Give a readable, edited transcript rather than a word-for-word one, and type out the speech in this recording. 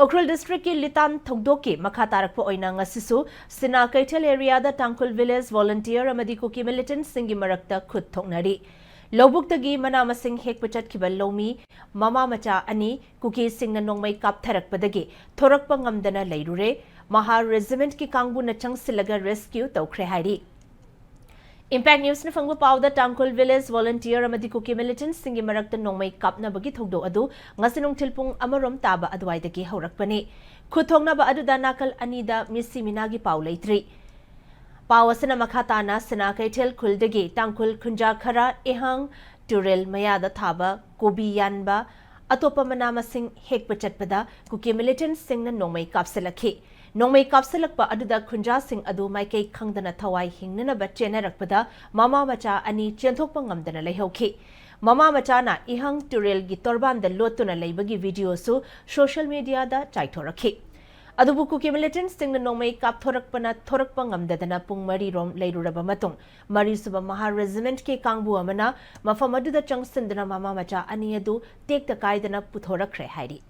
Ukhrul district ki litan thongdoki makha tarakpa oina ngasisu Sinakeithel area da Tangkul village volunteer amadi kuki militant singi marakta khut thoknari Lobuktagi mana masing hek pachat kibal lomi mama macha ani kuki singna nongmai kap tharakpadagi thorakpa ngamdana leirure maha regiment ki kangbu na changsilaga rescue tawkhre hairi Impact News na fangba pawda Tangkul village volunteer amadi kuki militant singi marakta nongmai kapna bagi thogdo adu ngasinong tilpung amarom taba adwaidagi haurakpani khuthongna ba adu nakal anida misi minagi paw leitri pawasana makhatana Sinakeithel khuldagi Tangkul khunja khara ehang turel mayada thaba kobi yanba atopa mana masing hek pachatpada kuki militant singna nongmai kapsalakhi Nongmai kapsalakpa aduda khunja sing adu maikei khangdana thawai hingnana ba chenarakpada mama macha ani chenthokpa ngamdana leihokhi mama macha na ihang turel gi torban da lotuna leibagi video su social media da chaithorakhi adubu kuki militant singna nongmai kap thorakpa ngamdadana pung mari rom leiruraba matung mari suba maha regiment ke kangbu amana mafam aduda changsindana mama macha ani adu tekta kaidana puthorakre hairi